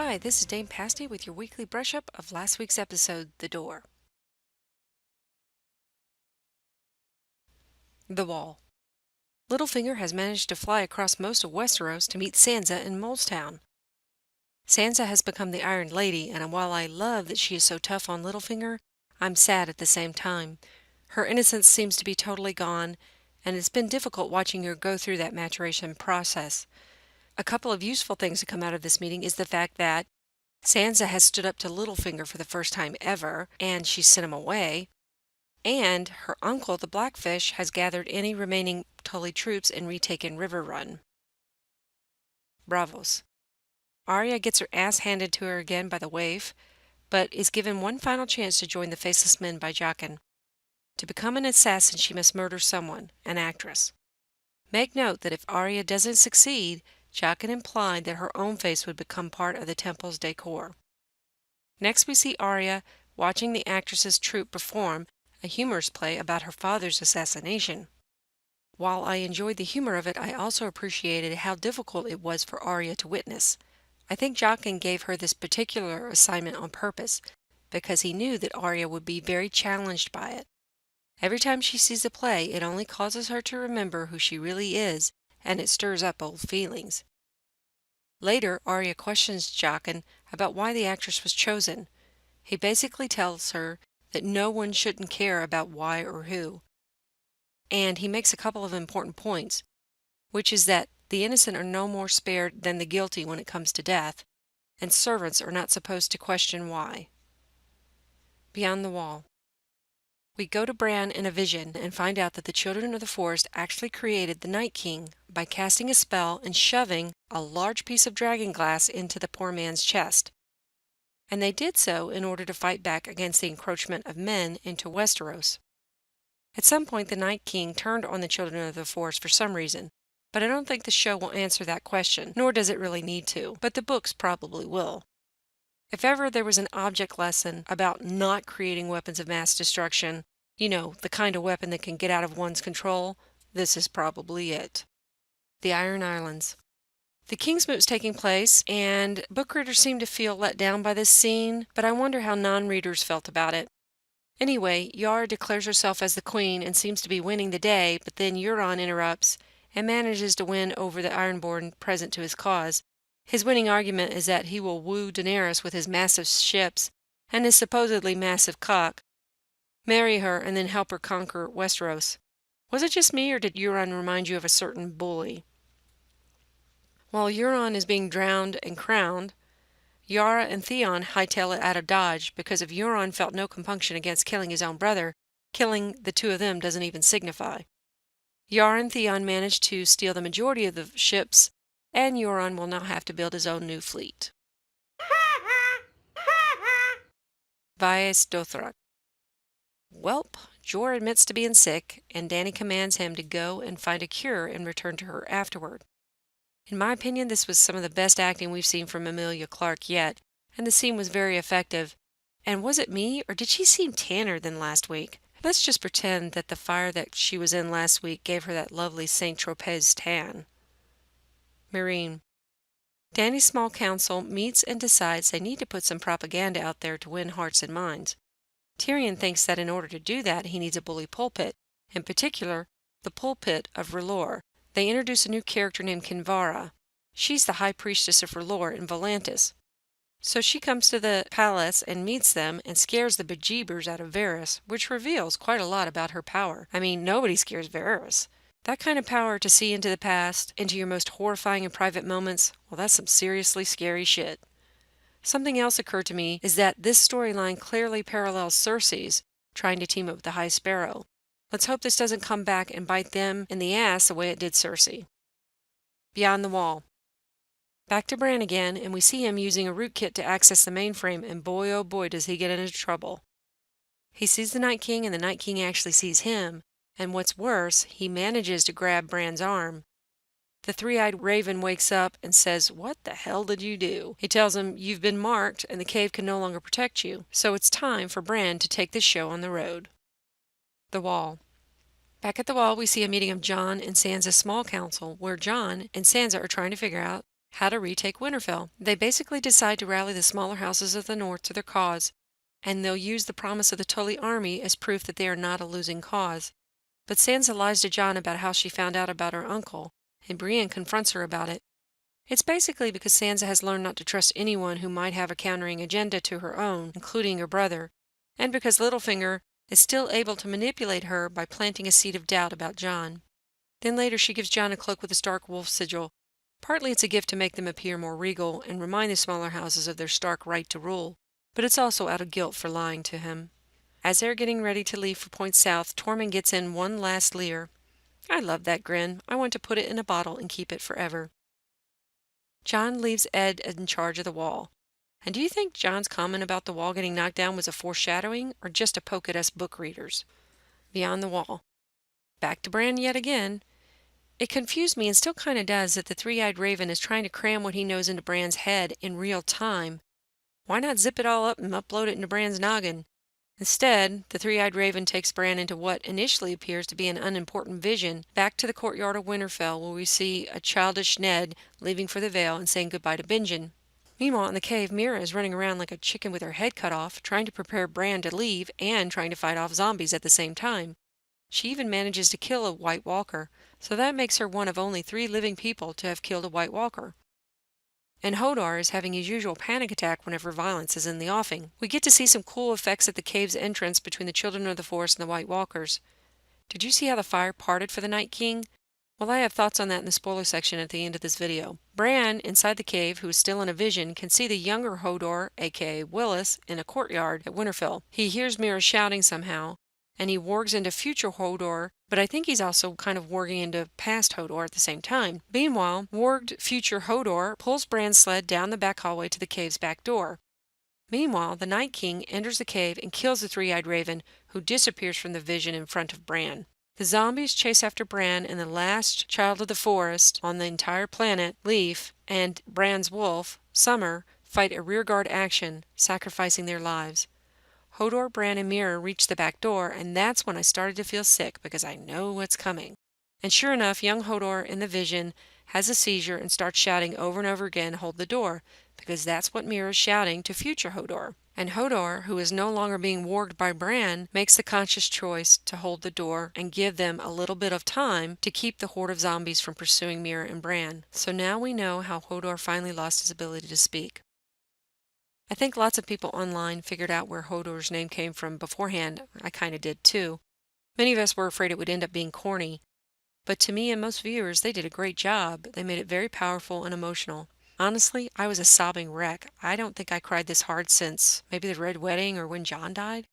Hi, this is Dame Pasty with your weekly brush up of last week's episode, The Door. The Wall. Littlefinger has managed to fly across most of Westeros to meet Sansa in Molestown. Sansa has become the Iron Lady, and while I love that she is so tough on Littlefinger, I'm sad at the same time. Her innocence seems to be totally gone, and it's been difficult watching her go through that maturation process. A couple of useful things to come out of this meeting is the fact that Sansa has stood up to Littlefinger for the first time ever, and she sent him away. And her uncle, the Blackfish, has gathered any remaining Tully troops and retaken River Run. Braavos. Arya gets her ass handed to her again by the waif, but is given one final chance to join the Faceless Men by Jaqen. To become an assassin, she must murder someone, an actress. Make note that if Arya doesn't succeed, Jaqen implied that her own face would become part of the temple's decor. Next we see Arya watching the actress's troupe perform a humorous play about her father's assassination. While I enjoyed the humor of it, I also appreciated how difficult it was for Arya to witness. I think Jaqen gave her this particular assignment on purpose, because he knew that Arya would be very challenged by it. Every time she sees the play, it only causes her to remember who she really is, and it stirs up old feelings. Later, Arya questions Jaqen about why the actress was chosen. He basically tells her that no one shouldn't care about why or who. And he makes a couple of important points, which is that the innocent are no more spared than the guilty when it comes to death, and servants are not supposed to question why. Beyond the Wall. We go to Bran in a vision and find out that the Children of the Forest actually created the Night King by casting a spell and shoving a large piece of dragon glass into the poor man's chest. And they did so in order to fight back against the encroachment of men into Westeros. At some point, the Night King turned on the Children of the Forest for some reason, but I don't think the show will answer that question, nor does it really need to, but the books probably will. If ever there was an object lesson about not creating weapons of mass destruction, the kind of weapon that can get out of one's control, this is probably it. The Iron Islands. The Kingsmoot's taking place, and book readers seem to feel let down by this scene, but I wonder how non-readers felt about it. Anyway, Yara declares herself as the queen and seems to be winning the day, but then Euron interrupts and manages to win over the Ironborn present to his cause. His winning argument is that he will woo Daenerys with his massive ships and his supposedly massive cock, marry her, and then help her conquer Westeros. Was it just me, or did Euron remind you of a certain bully? While Euron is being drowned and crowned, Yara and Theon hightail it out of Dodge, because if Euron felt no compunction against killing his own brother, killing the two of them doesn't even signify. Yara and Theon manage to steal the majority of the ships, and Euron will now have to build his own new fleet. Vaes Dothrak. Welp, Jorah admits to being sick, and Dany commands him to go and find a cure and return to her afterward. In my opinion, this was some of the best acting we've seen from Emilia Clarke yet, and the scene was very effective. And was it me, or did she seem tanner than last week? Let's just pretend that the fire that she was in last week gave her that lovely Saint-Tropez tan. Meereen. Dany's small council meets and decides they need to put some propaganda out there to win hearts and minds. Tyrion thinks that in order to do that, he needs a bully pulpit, in particular, the pulpit of R'hllor. They introduce a new character named Kinvara. She's the high priestess of R'hllor in Volantis. So she comes to the palace and meets them and scares the bejeebers out of Varys, which reveals quite a lot about her power. I mean, nobody scares Varys. That kind of power to see into the past, into your most horrifying and private moments, well, that's some seriously scary shit. Something else occurred to me is that this storyline clearly parallels Cersei's trying to team up with the High Sparrow. Let's hope this doesn't come back and bite them in the ass the way it did Cersei. Beyond the Wall. Back to Bran again, and we see him using a rootkit to access the mainframe, and boy oh boy does he get into trouble. He sees the Night King, and the Night King actually sees him, and what's worse, he manages to grab Bran's arm. The three-eyed raven wakes up and says, "What the hell did you do?" He tells him, "You've been marked, and the cave can no longer protect you, so it's time for Bran to take this show on the road." The Wall. Back at the Wall, we see a meeting of Jon and Sansa's small council, where Jon and Sansa are trying to figure out How to retake Winterfell. They basically decide to rally the smaller houses of the north to their cause, and they'll use the promise of the Tully army as proof that they are not a losing cause. But Sansa lies to Jon about how she found out about her uncle, and Brienne confronts her about it. It's basically because Sansa has learned not to trust anyone who might have a countering agenda to her own, including her brother, and because Littlefinger is still able to manipulate her by planting a seed of doubt about Jon. Then later she gives Jon a cloak with a Stark wolf sigil. Partly it's a gift to make them appear more regal and remind the smaller houses of their Stark right to rule, but it's also out of guilt for lying to him. As they're getting ready to leave for Point South, Tormund gets in one last leer. I love that grin. I want to put it in a bottle and keep it forever. Jon leaves Ed in charge of the wall. And do you think Jon's comment about the wall getting knocked down was a foreshadowing or just a poke at us book readers? Beyond the wall. Back to Bran yet again. It confused me and still kind of does that the three-eyed raven is trying to cram what he knows into Bran's head in real time. Why not zip it all up and upload it into Bran's noggin? Instead, the three-eyed raven takes Bran into what initially appears to be an unimportant vision, back to the courtyard of Winterfell, where we see a childish Ned leaving for the Vale and saying goodbye to Benjen. Meanwhile, in the cave, Mira is running around like a chicken with her head cut off, trying to prepare Bran to leave and trying to fight off zombies at the same time. She even manages to kill a White Walker, so that makes her one of only 3 living people to have killed a White Walker. And Hodor is having his usual panic attack whenever violence is in the offing. We get to see some cool effects at the cave's entrance between the Children of the Forest and the White Walkers. Did you see how the fire parted for the Night King? Well, I have thoughts on that in the spoiler section at the end of this video. Bran, inside the cave, who is still in a vision, can see the younger Hodor, aka Willis, in a courtyard at Winterfell. He hears Mira shouting somehow, and he wargs into future Hodor, but I think he's also kind of warging into past Hodor at the same time. Meanwhile, warged future Hodor pulls Bran's sled down the back hallway to the cave's back door. Meanwhile, the Night King enters the cave and kills the three-eyed raven, who disappears from the vision in front of Bran. The zombies chase after Bran, and the last child of the forest on the entire planet, Leaf, and Bran's wolf, Summer, fight a rearguard action, sacrificing their lives. Hodor, Bran, and Mira reach the back door, and that's when I started to feel sick because I know what's coming. And sure enough, young Hodor in the vision has a seizure and starts shouting over and over again, "Hold the door," because that's what Mira's shouting to future Hodor. And Hodor, who is no longer being warged by Bran, makes the conscious choice to hold the door and give them a little bit of time to keep the horde of zombies from pursuing Mira and Bran. So now we know how Hodor finally lost his ability to speak. I think lots of people online figured out where Hodor's name came from beforehand. I kind of did too. Many of us were afraid it would end up being corny. But to me and most viewers, they did a great job. They made it very powerful and emotional. Honestly, I was a sobbing wreck. I don't think I cried this hard since maybe the Red Wedding or when Jon died.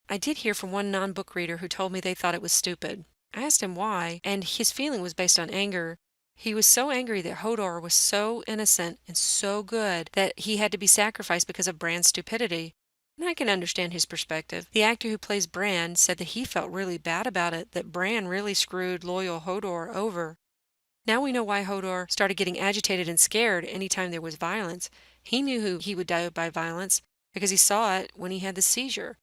I did hear from one non-book reader who told me they thought it was stupid. I asked him why, and his feeling was based on anger. He was so angry that Hodor was so innocent and so good that he had to be sacrificed because of Bran's stupidity. And I can understand his perspective. The actor who plays Bran said that he felt really bad about it, that Bran really screwed loyal Hodor over. Now we know why Hodor started getting agitated and scared anytime there was violence. He knew he would die by violence because he saw it when he had the seizure.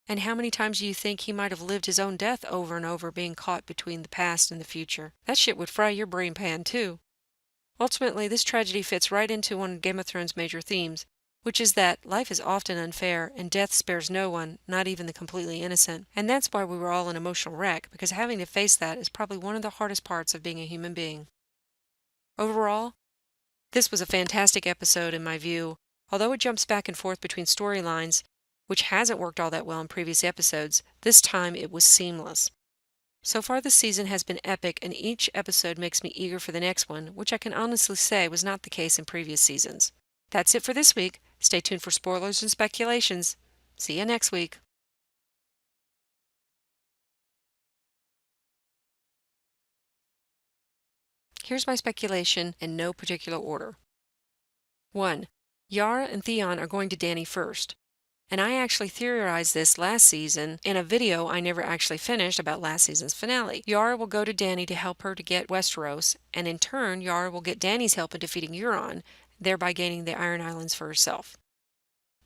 And how many times do you think he might have lived his own death over and over, being caught between the past and the future? That shit would fry your brain pan too. Ultimately, this tragedy fits right into one of Game of Thrones' major themes, which is that life is often unfair and death spares no one, not even the completely innocent. And that's why we were all an emotional wreck, because having to face that is probably one of the hardest parts of being a human being. Overall, this was a fantastic episode in my view. Although it jumps back and forth between storylines, which hasn't worked all that well in previous episodes, this time it was seamless. So far this season has been epic, and each episode makes me eager for the next one, which I can honestly say was not the case in previous seasons. That's it for this week. Stay tuned for spoilers and speculations. See you next week. Here's my speculation in no particular order. 1. Yara and Theon are going to Dany first. And I actually theorized this last season in a video I never actually finished about last season's finale. Yara will go to Dany to help her to get Westeros, and in turn, Yara will get Dany's help in defeating Euron, thereby gaining the Iron Islands for herself.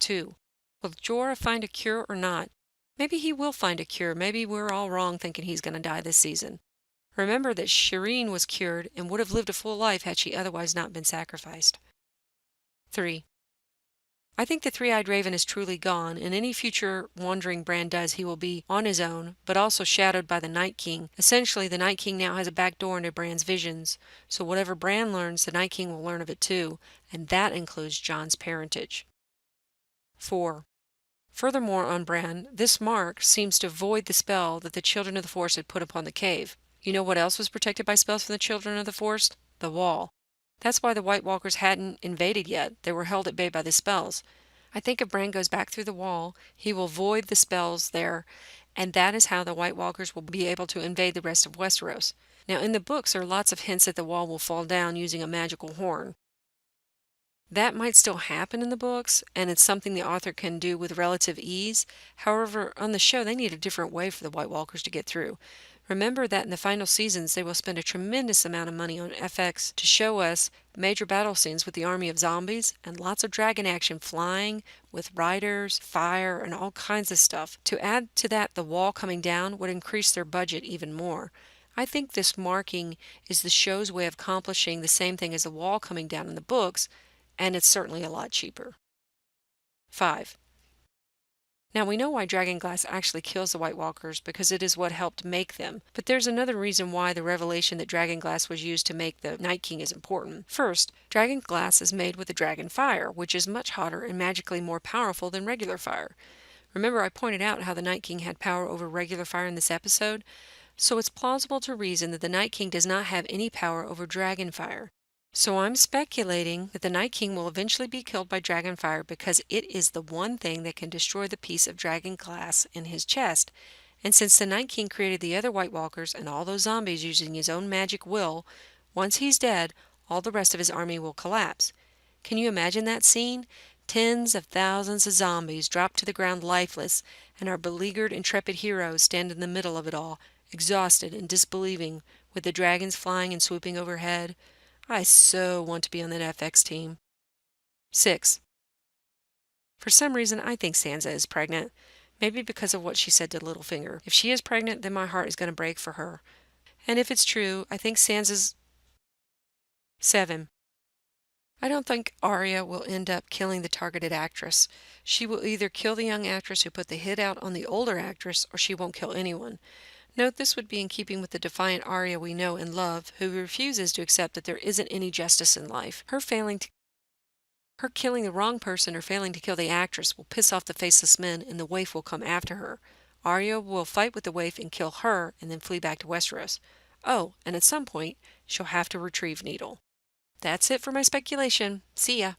2. Will Jorah find a cure or not? Maybe he will find a cure. Maybe we're all wrong thinking he's going to die this season. Remember that Shireen was cured and would have lived a full life had she otherwise not been sacrificed. 3. I think the three-eyed raven is truly gone, and any future wandering Bran does, he will be on his own, but also shadowed by the Night King. Essentially, the Night King now has a back door into Bran's visions, so whatever Bran learns, the Night King will learn of it too, and that includes Jon's parentage. 4. Furthermore, on Bran, this mark seems to void the spell that the Children of the Forest had put upon the cave. You know what else was protected by spells from the Children of the Forest? The wall. That's why the White Walkers hadn't invaded yet. They were held at bay by the spells. I think if Bran goes back through the wall, he will void the spells there, and that is how the White Walkers will be able to invade the rest of Westeros. Now, in the books, there are lots of hints that the wall will fall down using a magical horn. That might still happen in the books, and it's something the author can do with relative ease. However, on the show, they need a different way for the White Walkers to get through. Remember that in the final seasons, they will spend a tremendous amount of money on FX to show us major battle scenes with the army of zombies and lots of dragon action flying with riders, fire, and all kinds of stuff. To add to that, the wall coming down would increase their budget even more. I think this marking is the show's way of accomplishing the same thing as the wall coming down in the books, and it's certainly a lot cheaper. 5. Now we know why dragonglass actually kills the White Walkers because it is what helped make them, but there's another reason why the revelation that dragonglass was used to make the Night King is important. First, dragonglass is made with the dragon fire, which is much hotter and magically more powerful than regular fire. Remember I pointed out how the Night King had power over regular fire in this episode? So it's plausible to reason that the Night King does not have any power over dragon fire. So I'm speculating that the Night King will eventually be killed by dragonfire because it is the one thing that can destroy the piece of dragon glass in his chest. And since the Night King created the other White Walkers and all those zombies using his own magic will, once he's dead, all the rest of his army will collapse. Can you imagine that scene? Tens of thousands of zombies drop to the ground lifeless, and our beleaguered, intrepid heroes stand in the middle of it all, exhausted and disbelieving, with the dragons flying and swooping overhead. I so want to be on that FX team. 6. For some reason, I think Sansa is pregnant. Maybe because of what she said to Littlefinger. If she is pregnant, then my heart is going to break for her. And if it's true, I think Sansa's... 7. I don't think Arya will end up killing the targeted actress. She will either kill the young actress who put the hit out on the older actress, or she won't kill anyone. Note this would be in keeping with the defiant Arya we know and love, who refuses to accept that there isn't any justice in life. Her killing the wrong person or failing to kill the actress will piss off the faceless men, and the waif will come after her. Arya will fight with the waif and kill her, and then flee back to Westeros. Oh, and at some point, she'll have to retrieve Needle. That's it for my speculation. See ya.